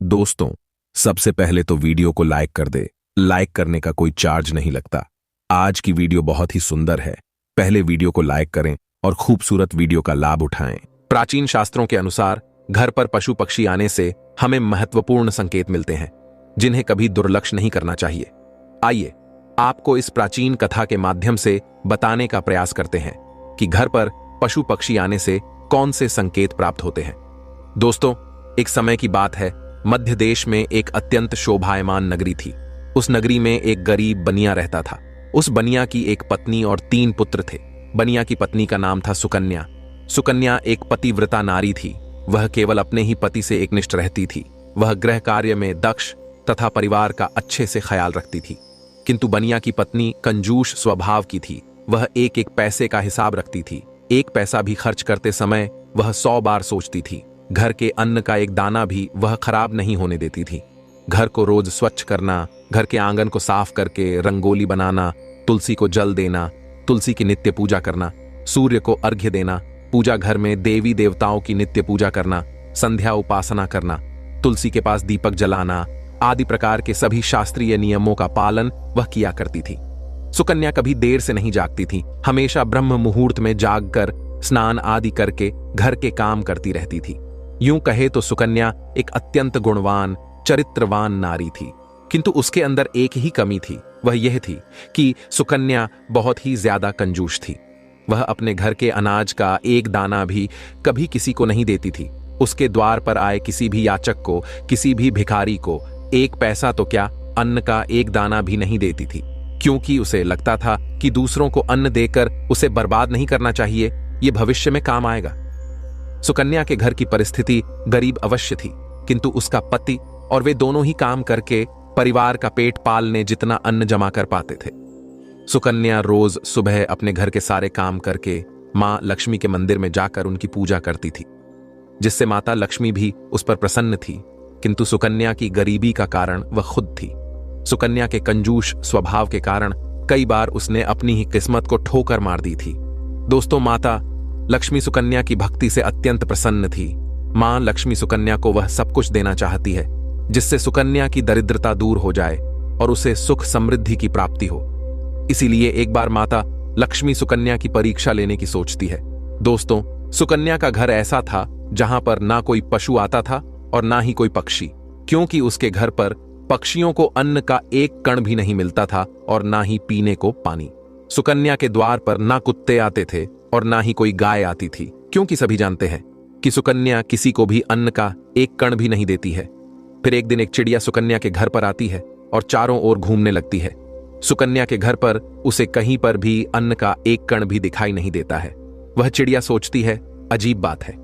दोस्तों, सबसे पहले तो वीडियो को लाइक कर दे। लाइक करने का कोई चार्ज नहीं लगता। आज की वीडियो बहुत ही सुंदर है। पहले वीडियो को लाइक करें और खूबसूरत वीडियो का लाभ उठाएं। प्राचीन शास्त्रों के अनुसार घर पर पशु पक्षी आने से हमें महत्वपूर्ण संकेत मिलते हैं, जिन्हें कभी दुर्लक्ष्य नहीं करना चाहिए। आइए आपको इस प्राचीन कथा के माध्यम से बताने का प्रयास करते हैं कि घर पर पशु पक्षी आने से कौन से संकेत प्राप्त होते हैं। दोस्तों, एक समय की बात है, मध्य देश में एक अत्यंत शोभायमान नगरी थी। उस नगरी में एक गरीब बनिया रहता था। उस बनिया की एक पत्नी और 3 पुत्र थे। बनिया की पत्नी का नाम था सुकन्या। सुकन्या एक पतिव्रता नारी थी। वह केवल अपने ही पति से एकनिष्ठ रहती थी। वह गृह कार्य में दक्ष तथा परिवार का अच्छे से ख्याल रखती थी। किंतु बनिया की पत्नी कंजूस स्वभाव की थी। वह एक एक पैसे का हिसाब रखती थी। एक पैसा भी खर्च करते समय वह 100 बार सोचती थी। घर के अन्न का एक दाना भी वह खराब नहीं होने देती थी। घर को रोज स्वच्छ करना, घर के आंगन को साफ करके रंगोली बनाना, तुलसी को जल देना, तुलसी की नित्य पूजा करना, सूर्य को अर्घ्य देना, पूजा घर में देवी देवताओं की नित्य पूजा करना, संध्या उपासना करना, तुलसी के पास दीपक जलाना आदि प्रकार के सभी शास्त्रीय नियमों का पालन वह किया करती थी। सुकन्या कभी देर से नहीं जागती थी। हमेशा ब्रह्म मुहूर्त में जागकर स्नान आदि करके घर के काम करती रहती थी। यूं कहे तो सुकन्या एक अत्यंत गुणवान, चरित्रवान नारी थी। किंतु उसके अंदर एक ही कमी थी। वह यह थी कि सुकन्या बहुत ही ज्यादा कंजूस थी। वह अपने घर के अनाज का एक दाना भी कभी किसी को नहीं देती थी। उसके द्वार पर आए किसी भी याचक को, किसी भी भिखारी को एक पैसा तो क्या, अन्न का एक दाना भी नहीं देती थी, क्योंकि उसे लगता था कि दूसरों को अन्न देकर उसे बर्बाद नहीं करना चाहिए, ये भविष्य में काम आएगा। सुकन्या के घर की परिस्थिति गरीब अवश्य थी, किंतु उसका पति और वे दोनों ही काम करके परिवार का पेट पालने जितना अन्न जमा कर पाते थे। सुकन्या रोज सुबह अपने घर के सारे काम करके मां लक्ष्मी के मंदिर में जाकर उनकी पूजा करती थी, जिससे माता लक्ष्मी भी उस पर प्रसन्न थी। किंतु सुकन्या की गरीबी का कारण वह खुद थी। सुकन्या के कंजूस स्वभाव के कारण कई बार उसने अपनी ही किस्मत को ठोकर मार दी थी। दोस्तों, माता लक्ष्मी सुकन्या की भक्ति से अत्यंत प्रसन्न थी। मां लक्ष्मी सुकन्या को वह सब कुछ देना चाहती है, जिससे सुकन्या की दरिद्रता दूर हो जाए और उसे सुख समृद्धि की प्राप्ति हो। इसीलिए एक बार माता लक्ष्मी सुकन्या की परीक्षा लेने की सोचती है। दोस्तों, सुकन्या का घर ऐसा था जहां पर ना कोई पशु आता था और ना ही कोई पक्षी, क्योंकि उसके घर पर पक्षियों को अन्न का एक कण भी नहीं मिलता था और ना ही पीने को पानी। सुकन्या के द्वार पर ना कुत्ते आते थे और ना ही कोई गाय आती थी, क्योंकि सभी जानते हैं कि सुकन्या किसी को भी अन्न का एक कण भी नहीं देती है। फिर एक दिन एक चिड़िया सुकन्या के घर पर आती है और चारों ओर घूमने लगती है। सुकन्या के घर पर उसे कहीं पर भी अन्न का एक कण भी दिखाई नहीं देता है। वह चिड़िया सोचती है, अजीब बात है,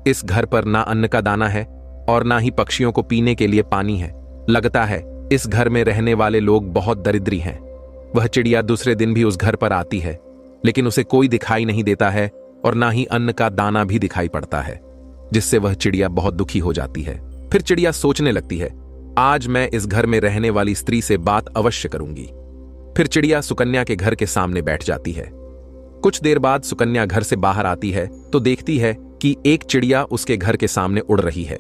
इस घर पर ना अन्न का दाना है और ना ही पक्षियों को पीने के लिए पानी है। लगता है इस घर में रहने वाले लोग बहुत दरिद्री हैं। वह चिड़िया दूसरे दिन भी उस घर पर आती है, लेकिन उसे कोई दिखाई नहीं देता है और ना ही अन्न का दाना भी दिखाई पड़ता है, जिससे वह चिड़िया बहुत दुखी हो जाती है। फिर चिड़िया सोचने लगती है, आज मैं इस घर में रहने वाली स्त्री से बात अवश्य करूंगी। फिर चिड़िया सुकन्या के घर के सामने बैठ जाती है। कुछ देर बाद सुकन्या घर से बाहर आती है तो देखती है कि एक चिड़िया उसके घर के सामने उड़ रही है।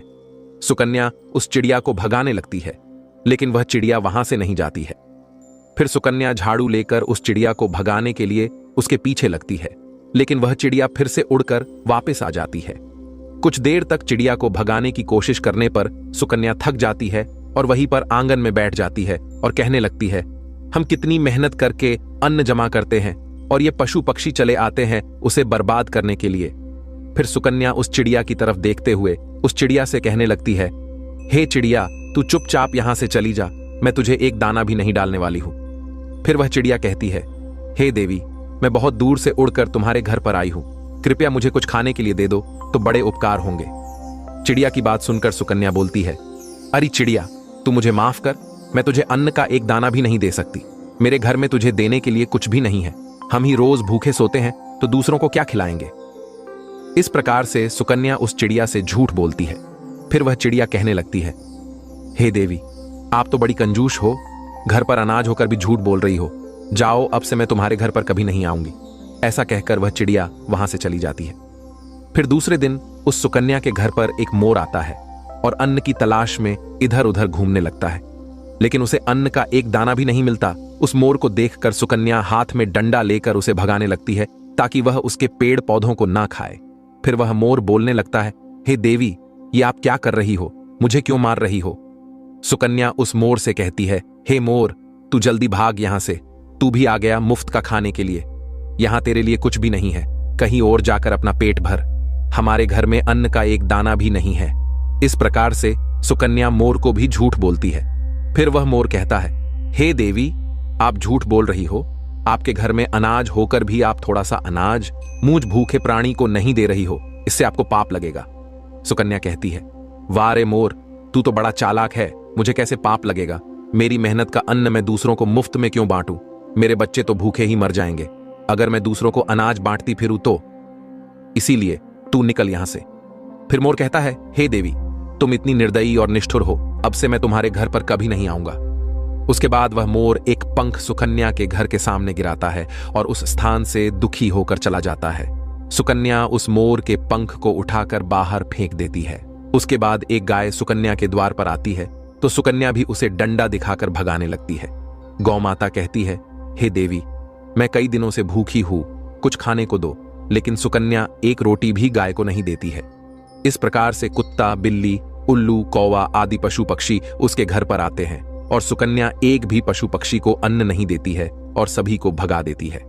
सुकन्या उस चिड़िया को भगाने लगती है, लेकिन वह चिड़िया वहां से नहीं जाती है। फिर सुकन्या झाड़ू लेकर उस चिड़िया को भगाने के लिए उसके पीछे लगती है, लेकिन वह चिड़िया फिर से उड़कर वापस आ जाती है। कुछ देर तक चिड़िया को भगाने की कोशिश करने पर सुकन्या थक जाती है और वहीं पर आंगन में बैठ जाती है और कहने लगती है, हम कितनी मेहनत करके अन्न जमा करते हैं और ये पशु पक्षी चले आते हैं उसे बर्बाद करने के लिए। फिर सुकन्या उस चिड़िया की तरफ देखते हुए उस चिड़िया से कहने लगती है, हे चिड़िया, तू चुपचाप यहां से चली जा, मैं तुझे एक दाना भी नहीं डालने वाली हूं। फिर वह चिड़िया कहती है, हे देवी, मैं बहुत दूर से उड़कर तुम्हारे घर पर आई हूं, कृपया मुझे कुछ खाने के लिए दे दो तो बड़े उपकार होंगे। चिड़िया की बात सुनकर सुकन्या बोलती है, अरे चिड़िया, तू मुझे माफ कर, मैं तुझे अन्न का एक दाना भी नहीं दे सकती। मेरे घर में तुझे देने के लिए कुछ भी नहीं है। हम ही रोज भूखे सोते हैं तो दूसरों को क्या खिलाएंगे। इस प्रकार से सुकन्या उस चिड़िया से झूठ बोलती है। फिर वह चिड़िया कहने लगती है, हे देवी, आप तो बड़ी कंजूस हो, घर पर अनाज होकर भी झूठ बोल रही हो। जाओ, अब से मैं तुम्हारे घर पर कभी नहीं आऊंगी। ऐसा कहकर वह चिड़िया वहां से चली जाती है। फिर दूसरे दिन उस सुकन्या के घर पर एक मोर आता है। और अन्न की तलाश में इधर उधर घूमने लगता है, लेकिन उसे अन्न का एक दाना भी नहीं मिलता। उस मोर को देखकर सुकन्या हाथ में डंडा लेकर उसे भगाने लगती है ताकि वह उसके पेड़ पौधों को ना खाए। फिर वह मोर बोलने लगता है, हे देवी, ये आप क्या कर रही हो? मुझे क्यों मार रही हो? सुकन्या उस मोर से कहती है, हे मोर, तू जल्दी भाग यहां से। तू भी आ गया मुफ्त का खाने के लिए। यहां तेरे लिए कुछ भी नहीं है। कहीं और जाकर अपना पेट भर। हमारे घर में अन्न का एक दाना भी नहीं है। इस प्रकार से सुकन्या मोर को भी झूठ बोलती है। फिर वह मोर कहता है, हे देवी, आप झूठ बोल रही हो। आपके घर में अनाज होकर भी आप थोड़ा सा अनाज मुझ भूखे प्राणी को नहीं दे रही हो। इससे आपको पाप लगेगा। सुकन्या कहती है, वाह रे मोर, तू तो बड़ा चालाक है। मुझे कैसे पाप लगेगा? मेरी मेहनत का अन्न मैं दूसरों को मुफ्त में क्यों बांटूं? मेरे बच्चे तो भूखे ही मर जाएंगे अगर मैं दूसरों को अनाज बांटती फिरूं तो। इसीलिए तू निकल यहां से। फिर मोर कहता है, हे देवी, तुम इतनी निर्दयी और निष्ठुर हो। अब से मैं तुम्हारे घर पर कभी नहीं आऊंगा। उसके बाद वह मोर एक पंख सुकन्या के घर के सामने गिराता है और उस स्थान से दुखी होकर चला जाता है। सुकन्या उस मोर के पंख को उठाकर बाहर फेंक देती है। उसके बाद एक गाय सुकन्या के द्वार पर आती है तो सुकन्या भी उसे डंडा दिखाकर भगाने लगती है। गौ माता कहती है, हे देवी, मैं कई दिनों से भूखी हूं, कुछ खाने को दो। लेकिन सुकन्या एक रोटी भी गाय को नहीं देती है। इस प्रकार से कुत्ता, बिल्ली, उल्लू, कौवा आदि पशु पक्षी उसके घर पर आते हैं और सुकन्या एक भी पशु पक्षी को अन्न नहीं देती है और सभी को भगा देती है।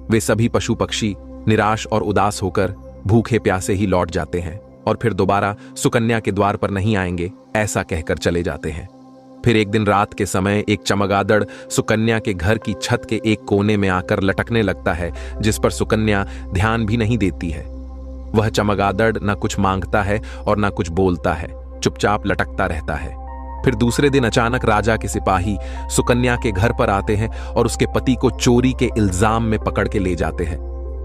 वे सभी पशु पक्षी निराश और उदास होकर भूखे प्यासे ही लौट जाते हैं और फिर दोबारा सुकन्या के द्वार पर नहीं आएंगे ऐसा कहकर चले जाते हैं। फिर एक दिन रात के समय एक चमगादड़ सुकन्या के घर की छत के एक कोने में आकर लटकने लगता है, जिस पर सुकन्या ध्यान भी नहीं देती है। वह चमगादड़ न कुछ मांगता है और न कुछ बोलता है, चुपचाप लटकता रहता है। फिर दूसरे दिन अचानक राजा के सिपाही सुकन्या के घर पर आते हैं और उसके पति को चोरी के इल्जाम में पकड़ के ले जाते हैं,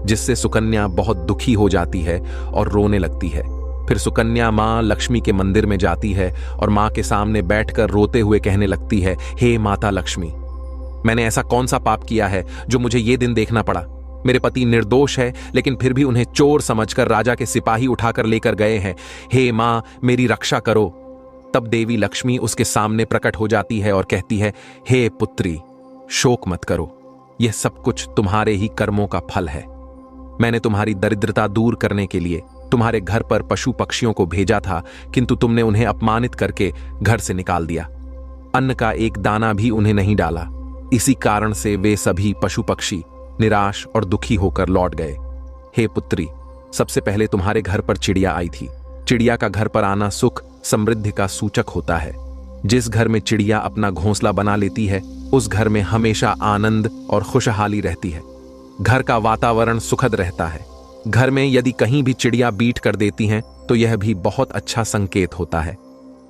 जिससे सुकन्या बहुत दुखी हो जाती है और रोने लगती है। फिर सुकन्या मां लक्ष्मी के मंदिर में जाती है और मां के सामने बैठकर रोते हुए कहने लगती है, हे माता लक्ष्मी, मैंने ऐसा कौन सा पाप किया है जो मुझे ये दिन देखना पड़ा? मेरे पति निर्दोष है, लेकिन फिर भी उन्हें चोर समझकर राजा के सिपाही उठाकर लेकर गए हैं। हे मां, मेरी रक्षा करो। तब देवी लक्ष्मी उसके सामने प्रकट हो जाती है और कहती है, हे पुत्री, शोक मत करो। यह सब कुछ तुम्हारे ही कर्मों का फल है। मैंने तुम्हारी दरिद्रता दूर करने के लिए तुम्हारे घर पर पशु पक्षियों को भेजा था, किंतु तुमने उन्हें अपमानित करके घर से निकाल दिया। अन्न का एक दाना भी उन्हें नहीं डाला। इसी कारण से वे सभी पशु पक्षी निराश और दुखी होकर लौट गए। हे पुत्री, सबसे पहले तुम्हारे घर पर चिड़िया आई थी। चिड़िया का घर पर आना सुख समृद्धि का सूचक होता है। जिस घर में चिड़िया अपना घोंसला बना लेती है, उस घर में हमेशा आनंद और खुशहाली रहती है। घर का वातावरण सुखद रहता है। घर में यदि कहीं भी चिड़िया बीट कर देती हैं तो यह भी बहुत अच्छा संकेत होता है।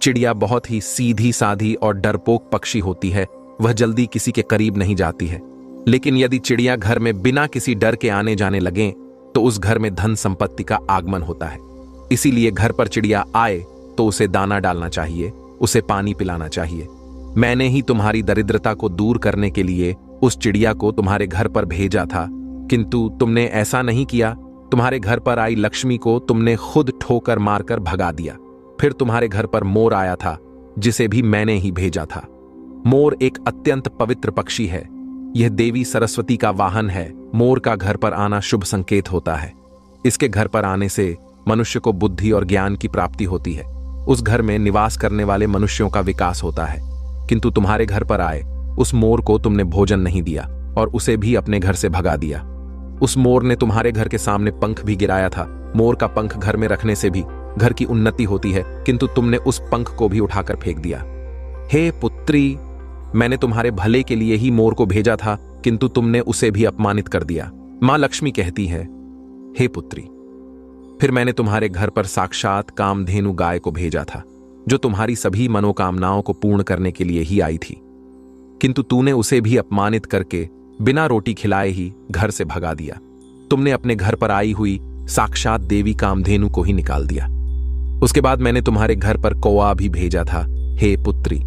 चिड़िया बहुत ही सीधी साधी और डरपोक पक्षी होती है। वह जल्दी किसी के करीब नहीं जाती है। लेकिन यदि चिड़िया घर में बिना किसी डर के आने जाने लगें तो उस घर में धन संपत्ति का आगमन होता है। इसीलिए घर पर चिड़िया आए तो उसे दाना डालना चाहिए, उसे पानी पिलाना चाहिए। मैंने ही तुम्हारी दरिद्रता को दूर करने के लिए उस चिड़िया को तुम्हारे घर पर भेजा था, किंतु तुमने ऐसा नहीं किया। तुम्हारे घर पर आई लक्ष्मी को तुमने खुद ठोकर मारकर भगा दिया। फिर तुम्हारे घर पर मोर आया था, जिसे भी मैंने ही भेजा था। मोर एक अत्यंत पवित्र पक्षी है। यह देवी सरस्वती का वाहन है। मोर का घर पर आना शुभ संकेत होता है। इसके घर पर आने से मनुष्य को बुद्धि और ज्ञान की प्राप्ति होती है। उस घर में निवास करने वाले मनुष्यों का विकास होता है। किंतु तुम्हारे घर पर आए उस मोर को तुमने भोजन नहीं दिया और उसे भी अपने घर से भगा दिया। उस मोर ने तुम्हारे घर के सामने पंख भी गिराया था। मोर का पंख घर में रखने से भी घर की उन्नति होती है, किंतु तुमने उस पंख को भी उठाकर फेंक दिया। हे पुत्री, मैंने तुम्हारे भले के लिए ही मोर को भेजा था, किंतु तुमने उसे भी अपमानित कर दिया। मां लक्ष्मी कहती है, हे पुत्री, फिर मैंने तुम्हारे घर पर साक्षात कामधेनु गाय को भेजा था, जो तुम्हारी सभी मनोकामनाओं को पूर्ण करने के लिए ही आई थी, किंतु तूने उसे भी अपमानित करके बिना रोटी खिलाए ही घर से भगा दिया। तुमने अपने घर पर आई हुई साक्षात देवी कामधेनु को ही निकाल दिया। उसके बाद मैंने तुम्हारे घर पर कौवा भी भेजा था। हे पुत्री,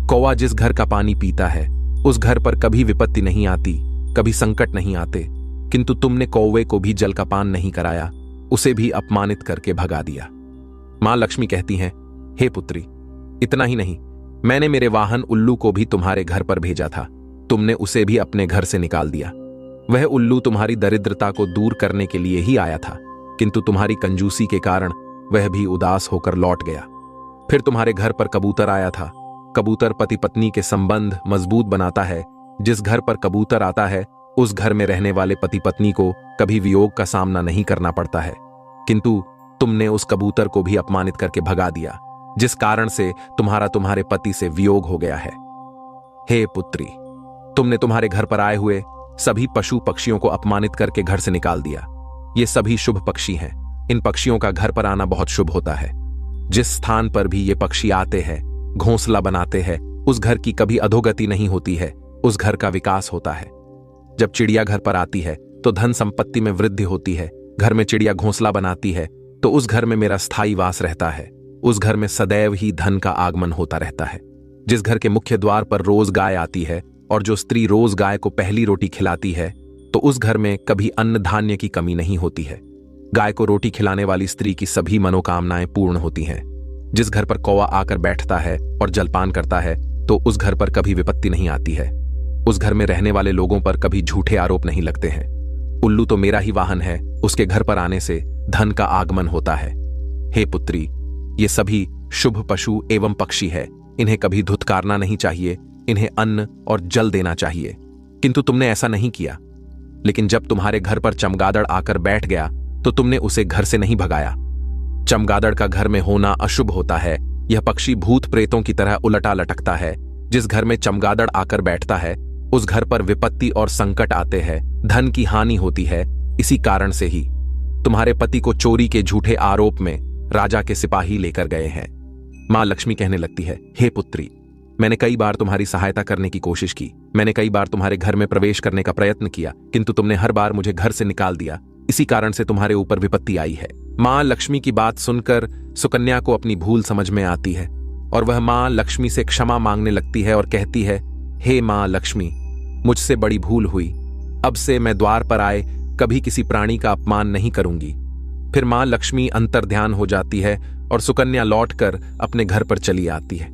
कौवा जिस घर का पानी पीता है उस घर पर कभी विपत्ति नहीं आती, कभी संकट नहीं आते, किंतु तुमने कौवे को भी जल का पान नहीं कराया, उसे भी अपमानित करके भगा दिया। मां लक्ष्मी कहती हैं, हे पुत्री, इतना ही नहीं, मैंने मेरे वाहन उल्लू को भी तुम्हारे घर पर भेजा था। तुमने उसे भी अपने घर से निकाल दिया। वह उल्लू तुम्हारी दरिद्रता को दूर करने के लिए ही आया था, किंतु तुम्हारी कंजूसी के कारण वह भी उदास होकर लौट गया। फिर तुम्हारे घर पर कबूतर आया था। कबूतर पति पत्नी के संबंध मजबूत बनाता है। जिस घर पर कबूतर आता है उस घर में रहने वाले पति पत्नी को कभी वियोग का सामना नहीं करना पड़ता है, किंतु तुमने उस कबूतर को भी अपमानित करके भगा दिया, जिस कारण से तुम्हारे पति से वियोग हो गया है। हे पुत्री, तुमने तुम्हारे घर पर आए हुए सभी पशु पक्षियों को अपमानित करके घर से निकाल दिया। ये सभी शुभ पक्षी हैं। इन पक्षियों का घर पर आना बहुत शुभ होता है। जिस स्थान पर भी ये पक्षी आते हैं, घोंसला बनाते हैं, उस घर की कभी अधोगति नहीं होती है, उस घर का विकास होता है। जब चिड़िया घर पर आती है तो धन संपत्ति में वृद्धि होती है। घर में चिड़िया घोंसला बनाती है तो उस घर में मेरा स्थायी वास रहता है। उस घर में सदैव ही धन का आगमन होता रहता है। जिस घर के मुख्य द्वार पर रोज गाय आती है और जो स्त्री रोज गाय को पहली रोटी खिलाती है तो उस घर में कभी अन्न धान्य की कमी नहीं होती है। गाय को रोटी खिलाने वाली स्त्री की सभी मनोकामनाएं पूर्ण होती हैं। जिस घर पर कौवा आकर बैठता है और जलपान करता है तो उस घर पर कभी विपत्ति नहीं आती है। उस घर में रहने वाले लोगों पर कभी झूठे आरोप नहीं लगते हैं। उल्लू तो मेरा ही वाहन है, उसके घर पर आने से धन का आगमन होता है। हे पुत्री, ये सभी शुभ पशु एवं पक्षी है। इन्हें कभी धुतकारना नहीं चाहिए, इन्हें अन्न और जल देना चाहिए, किंतु तुमने ऐसा नहीं किया। लेकिन जब तुम्हारे घर पर चमगादड़ आकर बैठ गया तो तुमने उसे घर से नहीं भगाया। चमगादड़ का घर में होना अशुभ होता है। यह पक्षी भूत प्रेतों की तरह उलटा लटकता है। जिस घर में चमगादड़ आकर बैठता है उस घर पर विपत्ति और संकट आते हैं, धन की हानि होती है। इसी कारण से ही तुम्हारे पति को चोरी के झूठे आरोप में राजा के सिपाही लेकर गए हैं। मां लक्ष्मी कहने लगती है, हे पुत्री, मैंने कई बार तुम्हारी सहायता करने की कोशिश की। मैंने कई बार तुम्हारे घर में प्रवेश करने का प्रयत्न किया, किंतु तुमने हर बार मुझे घर से निकाल दिया। इसी कारण से तुम्हारे ऊपर विपत्ति आई है। मां लक्ष्मी की बात सुनकर सुकन्या को अपनी भूल समझ में आती है और वह मां लक्ष्मी से क्षमा मांगने लगती है और कहती है, हे मां लक्ष्मी, मुझसे बड़ी भूल हुई। अब से मैं द्वार पर आए कभी किसी प्राणी का अपमान नहीं करूंगी। फिर मां लक्ष्मी अंतर्ध्यान हो जाती है और सुकन्या लौटकर अपने घर पर चली आती है।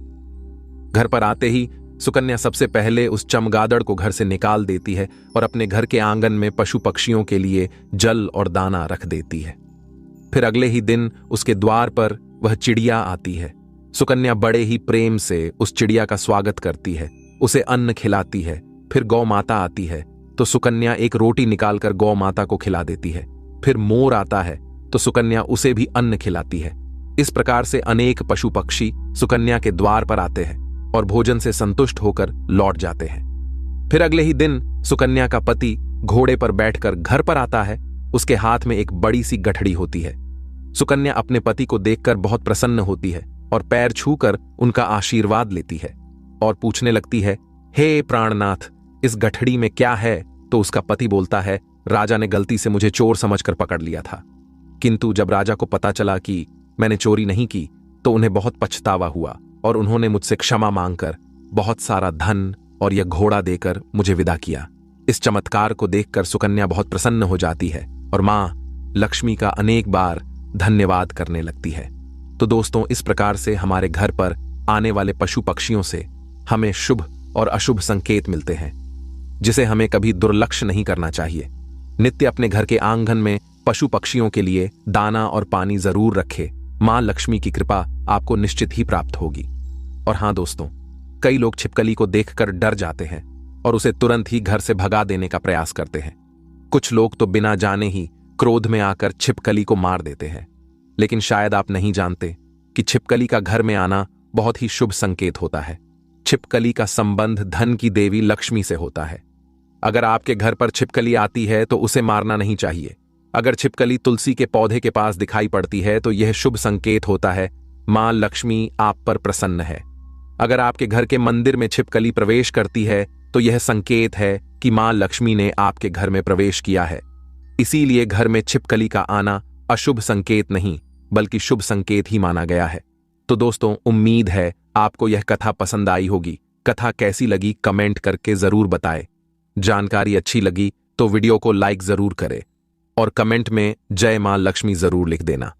घर पर आते ही सुकन्या सबसे पहले उस चमगादड़ को घर से निकाल देती है और अपने घर के आंगन में पशु पक्षियों के लिए जल और दाना रख देती है। फिर अगले ही दिन उसके द्वार पर वह चिड़िया आती है। सुकन्या बड़े ही प्रेम से उस चिड़िया का स्वागत करती है, उसे अन्न खिलाती है। फिर गौ माता आती है तो सुकन्या एक रोटी निकालकर गौ माता को खिला देती है। फिर मोर आता है तो सुकन्या उसे भी अन्न खिलाती है। इस प्रकार से अनेक पशु पक्षी सुकन्या के द्वार पर आते हैं और भोजन से संतुष्ट होकर लौट जाते हैं। फिर अगले ही दिन सुकन्या का पति घोड़े पर बैठकर घर पर आता है। उसके हाथ में एक बड़ी सी गठड़ी होती है। सुकन्या अपने पति को देखकर बहुत प्रसन्न होती है और पैर छूकर उनका आशीर्वाद लेती है और पूछने लगती है, हे प्राणनाथ, इस गठड़ी में क्या है? तो उसका पति बोलता है, राजा ने गलती से मुझे चोर समझकर पकड़ लिया था, किंतु जब राजा को पता चला कि मैंने चोरी नहीं की तो उन्हें बहुत पछतावा हुआ और उन्होंने मुझसे क्षमा मांगकर बहुत सारा धन और यह घोड़ा देकर मुझे विदा किया। इस चमत्कार को देखकर सुकन्या बहुत प्रसन्न हो जाती है और मां लक्ष्मी का अनेक बार धन्यवाद करने लगती है। तो दोस्तों, इस प्रकार से हमारे घर पर आने वाले पशु पक्षियों से हमें शुभ और अशुभ संकेत मिलते हैं, जिसे हमें कभी दुर्लक्ष्य नहीं करना चाहिए। नित्य अपने घर के आंगन में पशु पक्षियों के लिए दाना और पानी जरूर रखें। मां लक्ष्मी की कृपा आपको निश्चित ही प्राप्त होगी। और हां दोस्तों, कई लोग छिपकली को देखकर डर जाते हैं और उसे तुरंत ही घर से भगा देने का प्रयास करते हैं। कुछ लोग तो बिना जाने ही क्रोध में आकर छिपकली को मार देते हैं। लेकिन शायद आप नहीं जानते कि छिपकली का घर में आना बहुत ही शुभ संकेत होता है। छिपकली का संबंध धन की देवी लक्ष्मी से होता है। अगर आपके घर पर छिपकली आती है तो उसे मारना नहीं चाहिए। अगर छिपकली तुलसी के पौधे के पास दिखाई पड़ती है तो यह शुभ संकेत होता है, मां लक्ष्मी आप पर प्रसन्न है। अगर आपके घर के मंदिर में छिपकली प्रवेश करती है तो यह संकेत है कि मां लक्ष्मी ने आपके घर में प्रवेश किया है। इसीलिए घर में छिपकली का आना अशुभ संकेत नहीं बल्कि शुभ संकेत ही माना गया है। तो दोस्तों, उम्मीद है आपको यह कथा पसंद आई होगी। कथा कैसी लगी कमेंट करके जरूर बताएं। जानकारी अच्छी लगी तो वीडियो को लाइक जरूर करें और कमेंट में जय मां लक्ष्मी जरूर लिख देना।